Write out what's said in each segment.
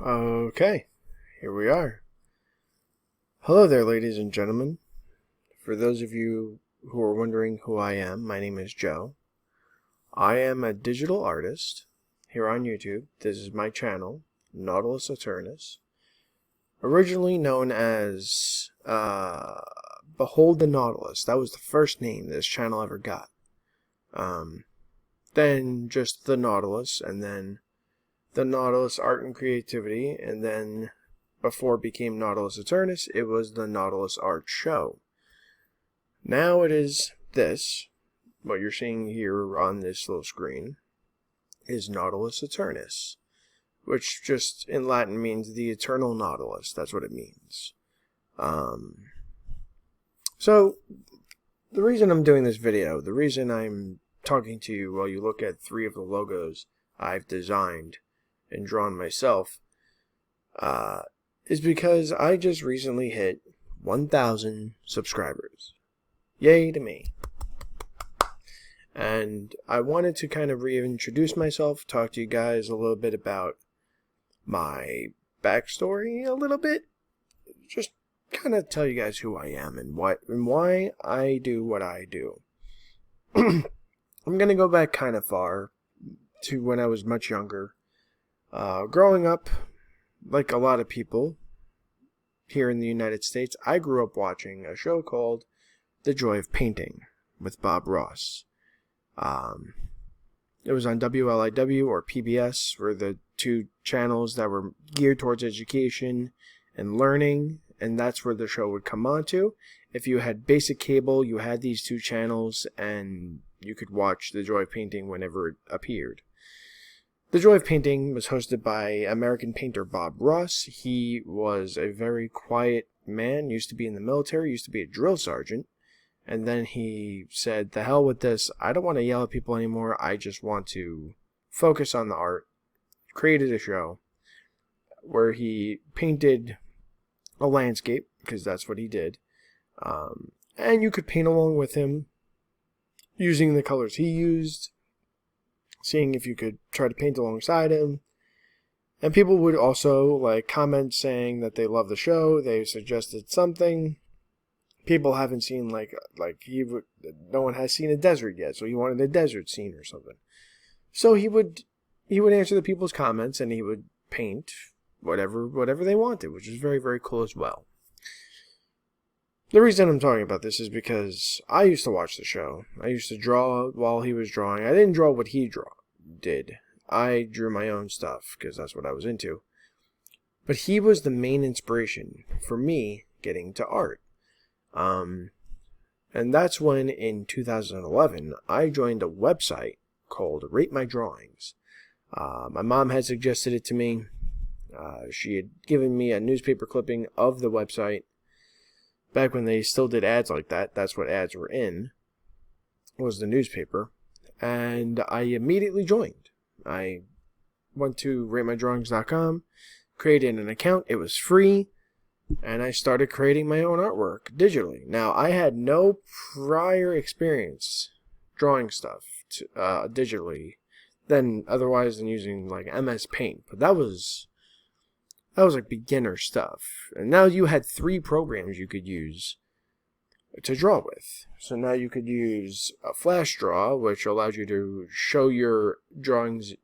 Okay, here we are. Hello there, ladies and gentlemen. For those of you who are wondering who I am, my name is Joe. I am a digital artist here on YouTube. This is my channel, Nautilus Aeternus. Originally known as Behold the Nautilus. That was the first name this channel ever got. Then just the Nautilus, and then the Nautilus Art and Creativity, and then before it became Nautilus Aeternus, it was the Nautilus Art Show. Now it is this, what you're seeing here on this little screen, is Nautilus Aeternus, which just in Latin means the eternal Nautilus. That's what it means. So, the reason I'm doing this video, the reason I'm talking to you while you look at 3 of the logos I've designed and drawn myself, is because I just recently hit 1,000 subscribers. Yay to me. And I wanted to kind of reintroduce myself, talk to you guys a little bit about my backstory a little bit. Just kind of tell you guys who I am and why I do what I do. I'm going to go back kind of far to when I was much younger. Growing up, like a lot of people here in the United States, I grew up watching a show called The Joy of Painting with Bob Ross. It was on WLIW or PBS, were the 2 channels that were geared towards education and learning, and that's where the show would come on to. If you had basic cable, you had these 2 channels, and you could watch The Joy of Painting whenever it appeared. The Joy of Painting was hosted by American painter Bob Ross. He was a very quiet man, used to be in the military, used to be a drill sergeant, and then he said, the hell with this, I don't want to yell at people anymore, I just want to focus on the art. Created a show where he painted a landscape, because that's what he did, and you could paint along with him using the colors he used, seeing if you could try to paint alongside him. And people would also like comment saying that they love the show. They suggested something. People haven't seen no one has seen a desert yet, so he wanted a desert scene or something. So he would answer the people's comments, and he would paint whatever they wanted, which is very, very cool as well. The reason I'm talking about this is because I used to watch the show. I used to draw while he was drawing. I didn't draw what he did. I drew my own stuff because that's what I was into. But he was the main inspiration for me getting to art. And that's when in 2011 I joined a website called Rate My Drawings. My mom had suggested it to me. She had given me a newspaper clipping of the website. Back when they still did ads like that, that's what ads were in, was the newspaper. And I immediately joined. I went to ratemydrawings.com, created an account. It was free, and I started creating my own artwork digitally. Now, I had no prior experience drawing stuff digitally than using like MS Paint, but that was like beginner stuff. And now you had 3 programs you could use to draw with. So now you could use a flash draw, which allows you to show your drawings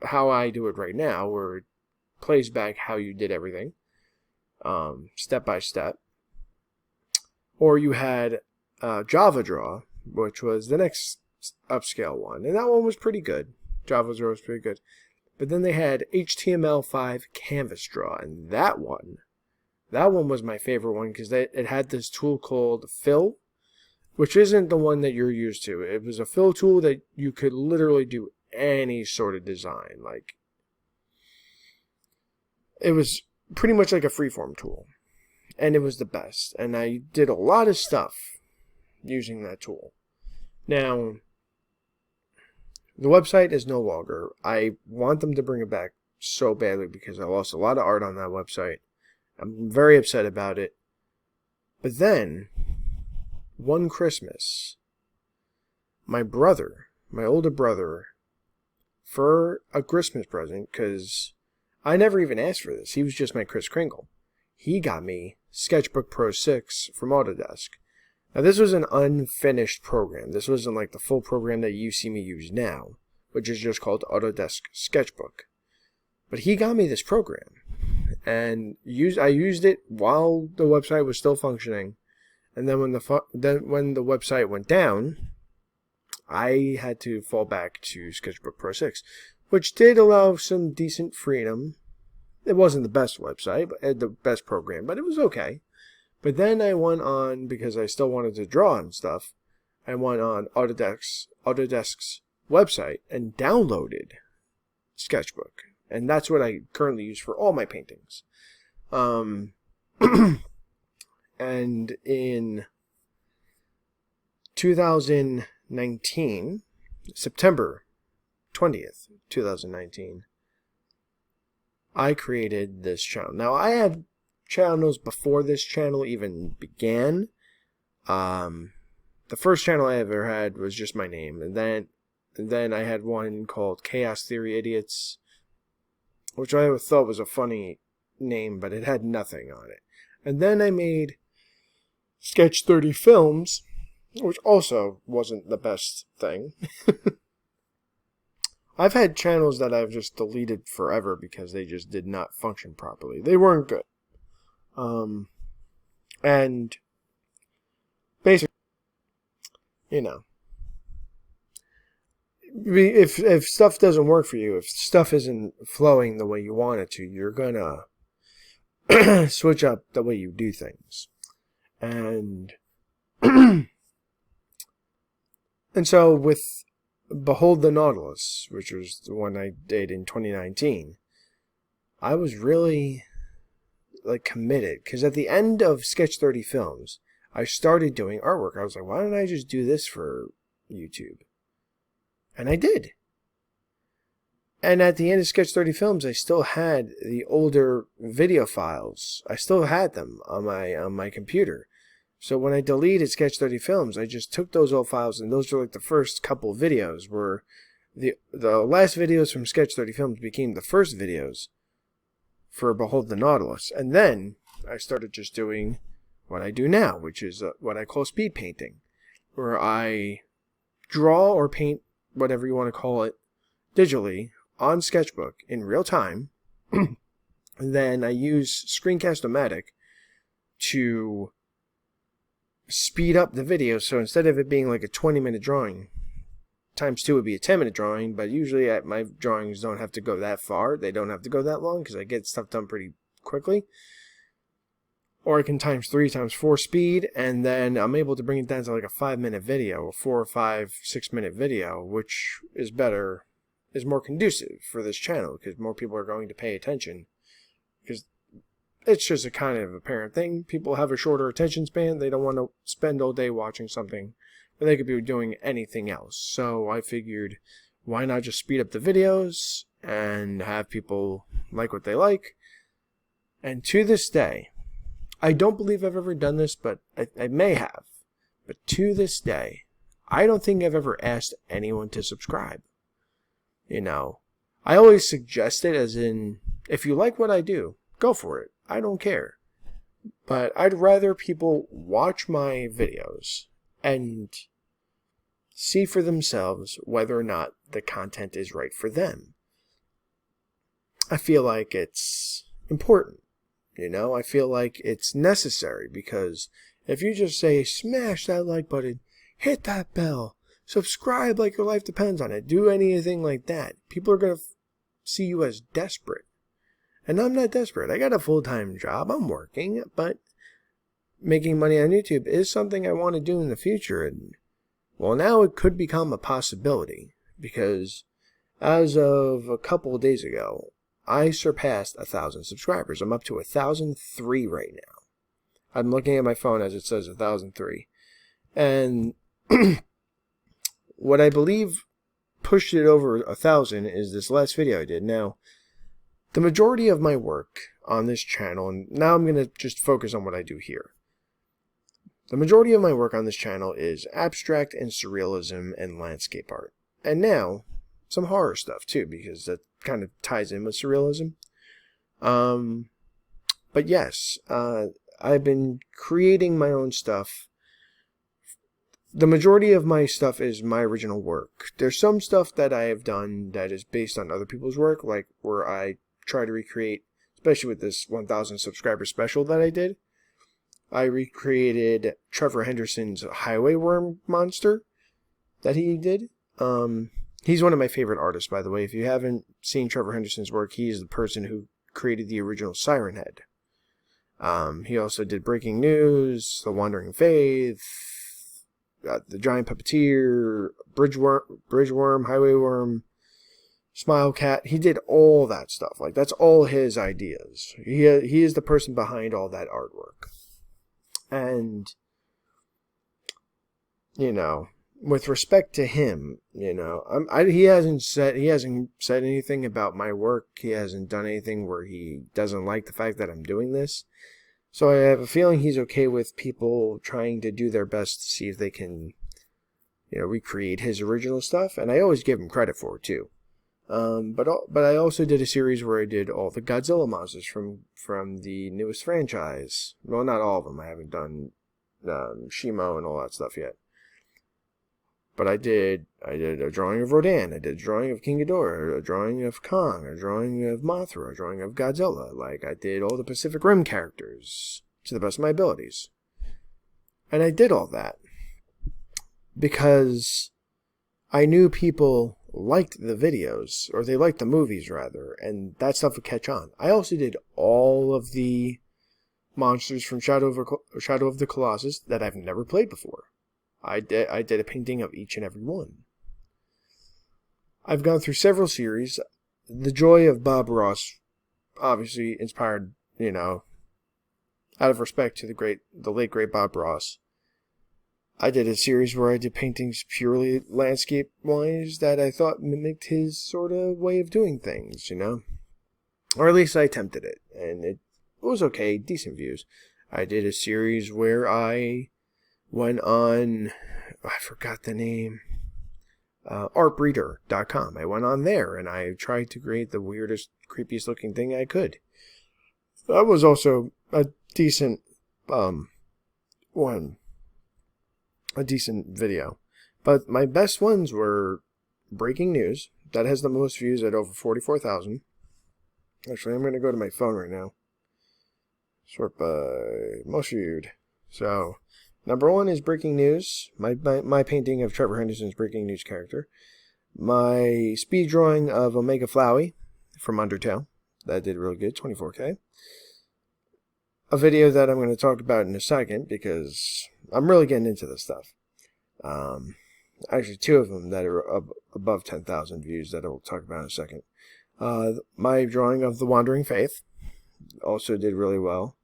how I do it right now, where it plays back how you did everything, step by step. Or you had Java Draw, which was the next upscale one, and that one was pretty good. Java Draw was pretty good. But then they had HTML5 Canvas Draw, and that one was my favorite one because it had this tool called Fill, which isn't the one that you're used to. It was a fill tool that you could literally do any sort of design. Like, it was pretty much like a freeform tool, and it was the best. And I did a lot of stuff using that tool. Now, the website is no longer. I want them to bring it back so badly because I lost a lot of art on that website. I'm very upset about it. But then, one Christmas, my older brother, for a Christmas present, because I never even asked for this. He was just my Kris Kringle. He got me Sketchbook Pro 6 from Autodesk. Now, this was an unfinished program. This wasn't like the full program that you see me use now, which is just called Autodesk Sketchbook. But he got me this program, and I used it while the website was still functioning. And then when the website went down, I had to fall back to Sketchbook Pro 6, which did allow some decent freedom. It wasn't the best website, but the best program, but it was okay. But then I went on, because I still wanted to draw and stuff, I went on Autodesk's website and downloaded Sketchbook. And that's what I currently use for all my paintings. And in 2019, September 20th, 2019, I created this channel. Now, I had channels before this channel even began. The first channel I ever had was just my name. And then I had one called Chaos Theory Idiots, which I thought was a funny name, but it had nothing on it. And then I made Sketch 30 Films, which also wasn't the best thing. I've had channels that I've just deleted forever because they just did not function properly. They weren't good. And basically, you know, if stuff doesn't work for you, if stuff isn't flowing the way you want it to, you're gonna switch up the way you do things. And and so with Behold the Nautilus, which was the one I did in 2019, I was really committed, because at the end of Sketch 30 Films, I started doing artwork. I was like, why don't I just do this for YouTube? And I did. And at the end of Sketch 30 Films, I still had the older video files. I still had them on my computer. So when I deleted Sketch 30 Films, I just took those old files, and those were like the first couple videos, where the last videos from Sketch 30 Films became the first videos for Behold the Nautilus. And then I started just doing what I do now, which is what I call speed painting, where I draw or paint, whatever you want to call it, digitally on Sketchbook in real time. And then I use Screencast-O-Matic to speed up the video. So instead of it being like a 20-minute drawing, times 2 would be a 10-minute drawing, but usually my drawings don't have to go that far. They don't have to go that long because I get stuff done pretty quickly. Or I can times 3, times 4 speed, and then I'm able to bring it down to like a 5-minute video, a 4 or 5, 6-minute video, which is better, is more conducive for this channel, because more people are going to pay attention. Because it's just a kind of apparent thing. People have a shorter attention span. They don't want to spend all day watching something, but they could be doing anything else. So I figured, why not just speed up the videos and have people like what they like? And to this day, I don't believe I've ever done this, but I may have. But to this day, I don't think I've ever asked anyone to subscribe. You know, I always suggest it, as in, if you like what I do, go for it. I don't care. But I'd rather people watch my videos and see for themselves whether or not the content is right for them. I feel like it's important. You know, I feel like it's necessary, because if you just say, smash that like button, hit that bell, subscribe like your life depends on it, do anything like that, people are going to see you as desperate. And I'm not desperate. I got a full-time job. I'm working, but making money on YouTube is something I want to do in the future. And, well, now it could become a possibility, because as of a couple of days ago, I surpassed 1,000 subscribers. I'm up to 1,003 right now. I'm looking at my phone as it says 1,003. And what I believe pushed it over 1,000 is this last video I did. Now, the majority of my work on this channel, and now I'm going to just focus on what I do here. The majority of my work on this channel is abstract and surrealism and landscape art. And now, some horror stuff too, because that kind of ties in with surrealism. But yes, I've been creating my own stuff. The majority of my stuff is my original work. There's some stuff that I have done that is based on other people's work, like where I try to recreate, especially with this 1,000 subscriber special that I did. I recreated Trevor Henderson's highway worm monster that he did. He's one of my favorite artists, by the way. If you haven't seen Trevor Henderson's work, he's the person who created the original Siren Head. He also did Breaking News, The Wandering Faith, The Giant Puppeteer, Bridgeworm, Highway Worm, Smile Cat. He did all that stuff. Like, that's all his ideas. He is the person behind all that artwork. And, you know, with respect to him, you know, he hasn't said anything about my work. He hasn't done anything where he doesn't like the fact that I'm doing this. So I have a feeling he's okay with people trying to do their best to see if they can, you know, recreate his original stuff. And I always give him credit for it too. But I also did a series where I did all the Godzilla monsters from the newest franchise. Well, not all of them. I haven't done Shimo and all that stuff yet. But I did a drawing of Rodan, I did a drawing of King Ghidorah, a drawing of Kong, a drawing of Mothra, a drawing of Godzilla. Like, I did all the Pacific Rim characters to the best of my abilities. And I did all that because I knew people liked the videos, or they liked the movies rather, and that stuff would catch on. I also did all of the monsters from Shadow of the Colossus that I've never played before. I did a painting of each and every one. I've gone through several series. The Joy of Bob Ross obviously inspired, you know, out of respect to the late great Bob Ross. I did a series where I did paintings purely landscape-wise that I thought mimicked his sort of way of doing things, you know? Or at least I attempted it, and it was okay, decent views. I did a series where I went on, I forgot the name, artbreeder.com. I went on there and I tried to create the weirdest, creepiest looking thing I could. That was also a decent a decent video. But my best ones were Breaking News. That has the most views at over 44,000. Actually, I'm going to go to my phone right now. Sort by most viewed. So, number one is Breaking News, my painting of Trevor Henderson's Breaking News character. My speed drawing of Omega Flowey from Undertale. That did really good, 24K. A video that I'm going to talk about in a second because I'm really getting into this stuff. Actually, two of them that are above 10,000 views that I will talk about in a second. My drawing of The Wandering Faith also did really well.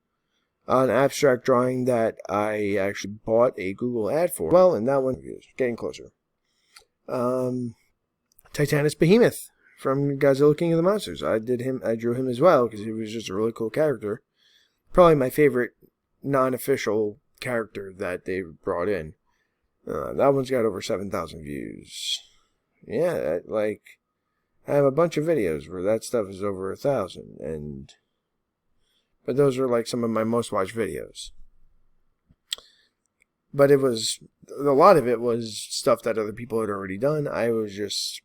An abstract drawing that I actually bought a Google ad for. Well, and that one is getting closer. Titanus Behemoth from Godzilla King of the Monsters. I drew him as well because he was just a really cool character. Probably my favorite non-official character that they brought in. That one's got over 7,000 views. Yeah, I have a bunch of videos where that stuff is over 1,000, but those are like some of my most watched videos. But a lot of it was stuff that other people had already done. I was just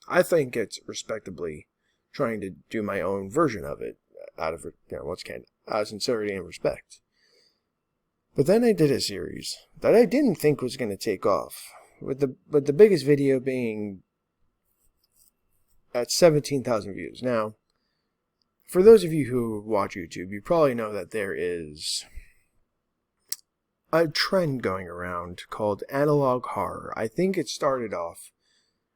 I think it's respectably trying to do my own version of it out of, once again, out of sincerity and respect. But then I did a series that I didn't think was going to take off, with the biggest video being at 17,000 views. Now, for those of you who watch YouTube, you probably know that there is a trend going around called analog horror. I think it started off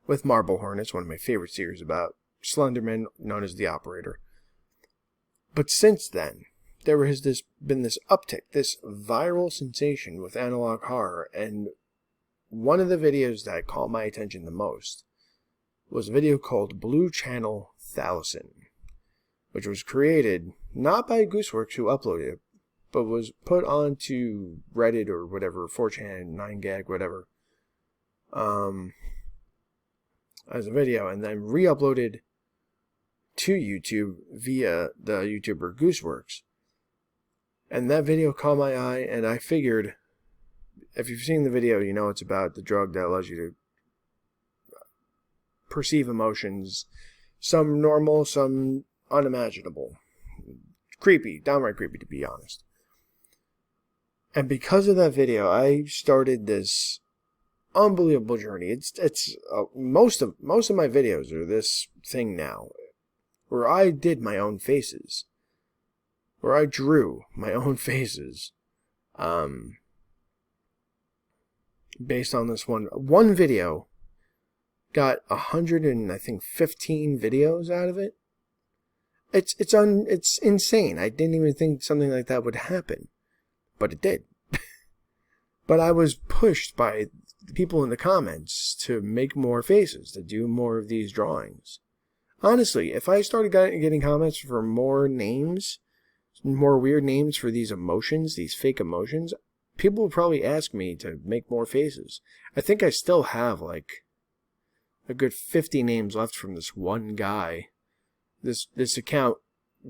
with Marble Hornets, one of my favorite series about Slenderman, known as the Operator. But since then, there has been this uptick, this viral sensation with analog horror, and one of the videos that caught my attention the most was a video called Blue Channel Thalassin, which was created not by Gooseworks, who uploaded it, but was put onto Reddit or whatever, 4chan, 9gag, whatever, as a video, and then re-uploaded to YouTube via the YouTuber Gooseworks. And that video caught my eye, and I figured, if you've seen the video, you know it's about the drug that allows you to perceive emotions, some normal, some unimaginable. Creepy, downright creepy, to be honest. And because of that video, I started this unbelievable journey. Most of my videos are this thing now, where I did my own faces, where I drew my own faces, based on this one video. Got 115 videos out of it. It's insane. I didn't even think something like that would happen, but it did. But I was pushed by the people in the comments to make more faces, to do more of these drawings. Honestly, if I started getting comments for more names, more weird names for these emotions, these fake emotions, people would probably ask me to make more faces. I think I still have like a good 50 names left from this one guy. This account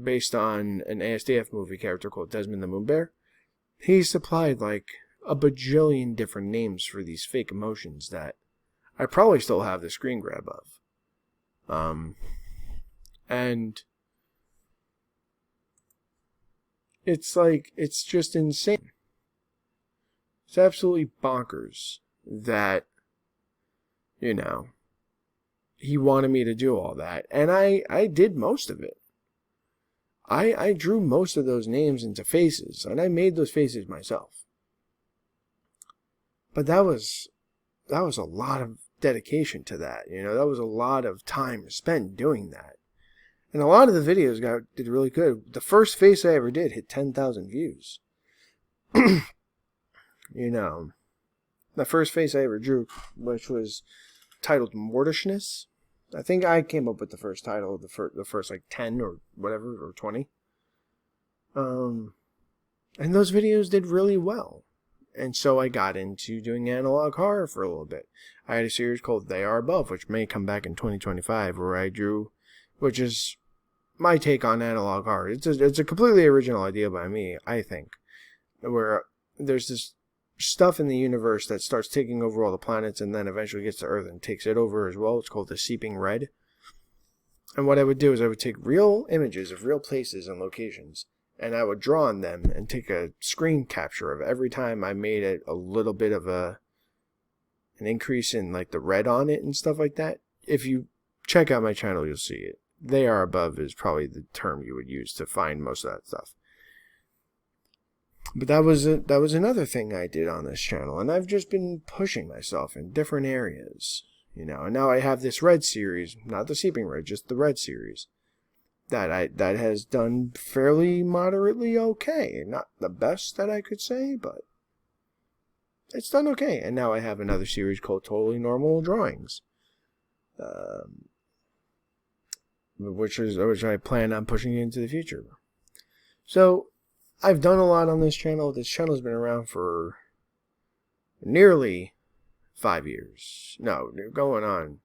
based on an ASDF movie character called Desmond the Moon Bear. He supplied like a bajillion different names for these fake emotions that I probably still have the screen grab of. And it's like, it's just insane. It's absolutely bonkers that, you know, he wanted me to do all that. And I did most of it. I drew most of those names into faces, and I made those faces myself. But that was a lot of dedication to that. You know, that was a lot of time spent doing that. And a lot of the videos did really good. The first face I ever did hit 10,000 views. You know, the first face I ever drew, which was titled Mortishness. I think I came up with the first title, the first like 10 or whatever, or 20. And those videos did really well. And so I got into doing analog horror for a little bit. I had a series called They Are Above, which may come back in 2025, where I drew, which is my take on analog horror. It's a completely original idea by me, I think, where there's this stuff in the universe that starts taking over all the planets and then eventually gets to Earth and takes it over as well. It's called the Seeping Red. And what I would do is I would take real images of real places and locations, and I would draw on them and take a screen capture of every time I made it a little bit of an increase in like the red on it and stuff like that. If you check out my channel, you'll see it. They Are Above is probably the term you would use to find most of that stuff. But that was another thing I did on this channel, and I've just been pushing myself in different areas, you know. And now I have this red series, not the Seeping Red, just the red series, that has done fairly moderately okay. Not the best that I could say, but it's done okay. And now I have another series called Totally Normal Drawings, which I plan on pushing into the future. So I've done a lot on this channel. This channel has been around for nearly 5 years. No, going on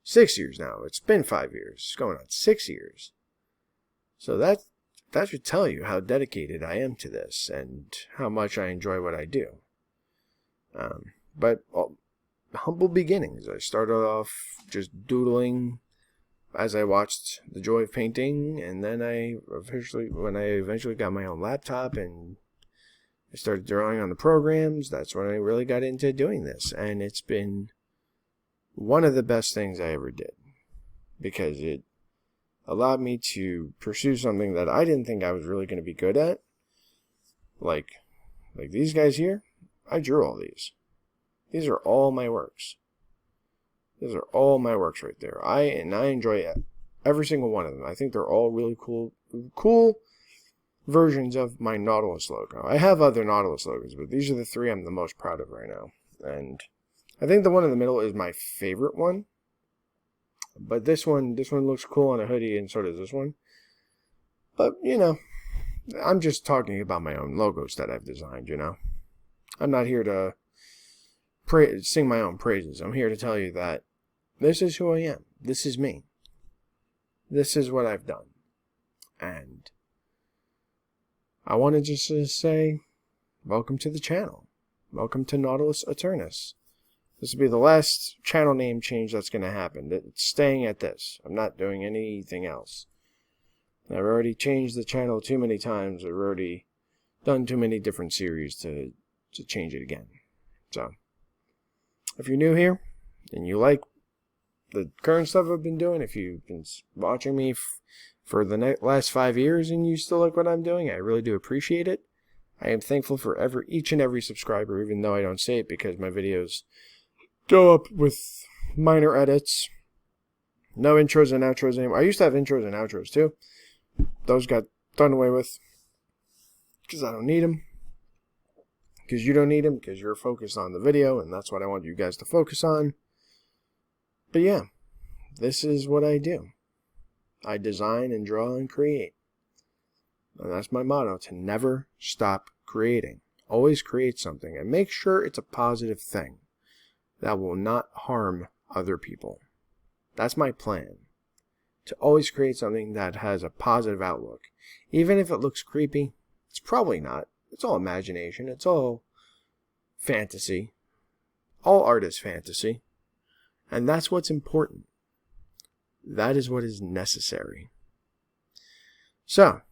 6 years now. It's been 5 years. It's going on 6 years. So that should tell you how dedicated I am to this and how much I enjoy what I do. But humble beginnings. I started off just doodling as I watched The Joy of Painting, and then when I eventually got my own laptop and I started drawing on the programs, that's when I really got into doing this. And it's been one of the best things I ever did, because it allowed me to pursue something that I didn't think I was really going to be good at. Like these guys here, I drew all these. These are all my works. These are all my works right there. I enjoy every single one of them. I think they're all really cool versions of my Nautilus logo. I have other Nautilus logos, but these are the three I'm the most proud of right now. And I think the one in the middle is my favorite one. But this one looks cool on a hoodie, and so does this one. But, you know, I'm just talking about my own logos that I've designed, you know. I'm not here to sing my own praises. I'm here to tell you that this is who I am. This is me. this is what I've done. And I wanted just to say, welcome to the channel. Welcome to Nautilus Aeternus. This will be the last channel name change that's going to happen. It's staying at this. I'm not doing anything else. I've already changed the channel too many times. I've already done too many different series to change it again. So, if you're new here and you like the current stuff I've been doing, if you've been watching me for the last 5 years and you still like what I'm doing, I really do appreciate it. I am thankful for each and every subscriber, even though I don't say it because my videos go up with minor edits. No intros and outros anymore. I used to have intros and outros too. Those got done away with because I don't need them. Because you don't need them, because you're focused on the video, and that's what I want you guys to focus on. But yeah, this is what I do. I design and draw and create. And that's my motto, to never stop creating. Always create something, and make sure it's a positive thing that will not harm other people. That's my plan. To always create something that has a positive outlook. Even if it looks creepy, it's probably not. It's all imagination. It's all fantasy. All art is fantasy. And that's what's important. That is what is necessary. So,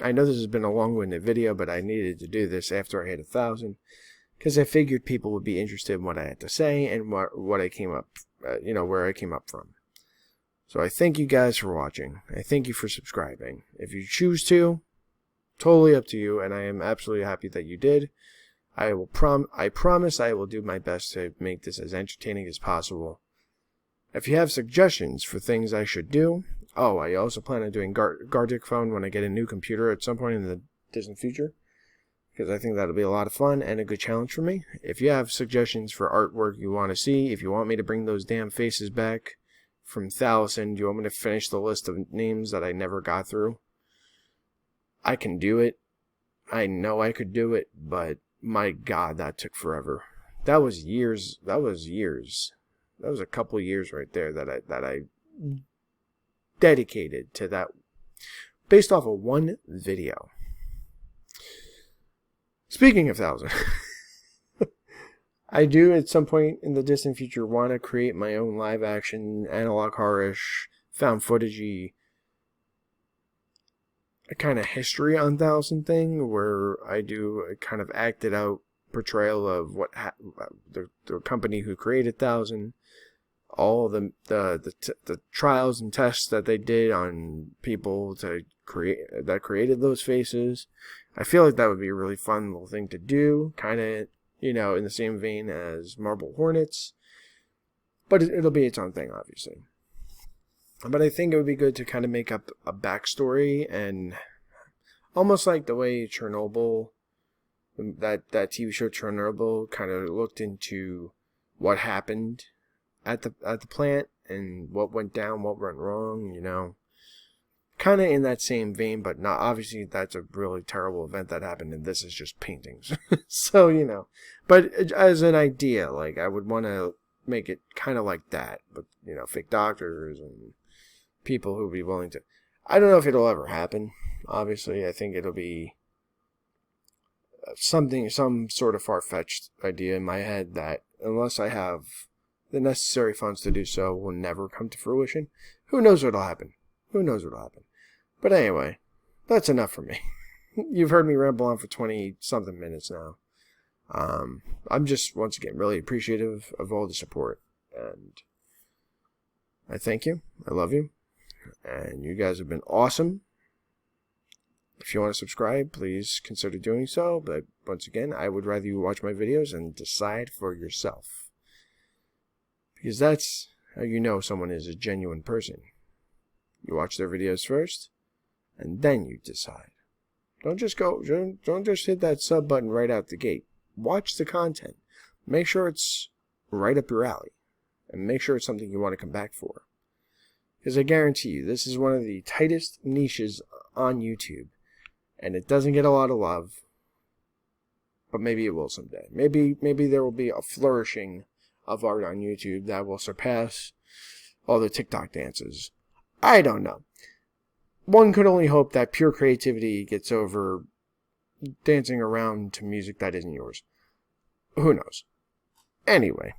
I know this has been a long-winded video, but I needed to do this after I hit 1,000. Because I figured people would be interested in what I had to say and what I came up, where I came up from. So I thank you guys for watching. I thank you for subscribing. If you choose to, totally up to you, and I am absolutely happy that you did. I promise I will do my best to make this as entertaining as possible. If you have suggestions for things I should do, I also plan on doing Gardic Phone when I get a new computer at some point in the distant future, because I think that'll be a lot of fun and a good challenge for me. If you have suggestions for artwork you want to see, if you want me to bring those damn faces back from 1,000, do you want me to finish the list of names that I never got through? I can do it. I know I could do it, but my God, that took forever. That was years. That was a couple years right there that I dedicated to that, based off of one video. Speaking of 1,000, I do at some point in the distant future want to create my own live action, analog horror-ish, found footage-y, a kind of history on 1,000 thing, where I do a kind of acted out portrayal of what the company who created 1,000, all the trials and tests that they did on people that created those faces. I feel like that would be a really fun little thing to do, kind of, in the same vein as Marble Hornets, but it'll be its own thing, obviously. But I think it would be good to kind of make up a backstory, and almost like the way Chernobyl, that TV show Chernobyl, kind of looked into what happened at the plant and what went down, what went wrong, kind of in that same vein, but not obviously. That's a really terrible event that happened, and this is just paintings. So but as an idea, like, I would want to make it kind of like that, but fake doctors and people who would be willing to. I don't know if it'll ever happen. Obviously, I think it'll be some sort of far-fetched idea in my head that, unless I have the necessary funds to do so, will never come to fruition. Who knows what'll happen? Who knows what'll happen? But anyway, that's enough for me. You've heard me ramble on for 20-something minutes now. I'm just, once again, really appreciative of all the support, and I thank you. I love you, and you guys have been awesome. If you want to subscribe, please consider doing so, but once again, I would rather you watch my videos and decide for yourself, because that's how you know someone is a genuine person. You watch their videos first, and then you decide. Don't just hit that sub button right out the gate. Watch the content. Make sure it's right up your alley, and make sure it's something you want to come back for. Because I guarantee you, this is one of the tightest niches on YouTube, and it doesn't get a lot of love, but maybe it will someday. Maybe there will be a flourishing of art on YouTube that will surpass all the TikTok dances. I don't know. One could only hope that pure creativity gets over dancing around to music that isn't yours. Who knows? Anyway.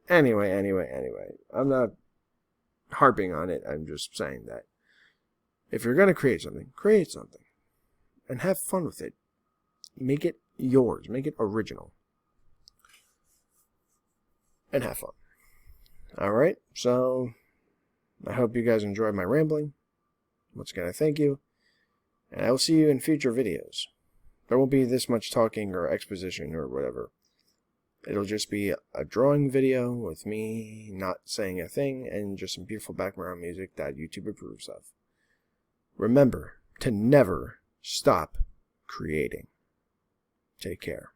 Anyway. I'm not harping on it. I'm just saying that if you're going to create something. And have fun with it. Make it yours. Make it original. And have fun. Alright, so I hope you guys enjoyed my rambling. Once again, I thank you. And I will see you in future videos. There won't be this much talking or exposition or whatever. It'll just be a drawing video with me not saying a thing and just some beautiful background music that YouTube approves of. Remember to never stop creating. Take care.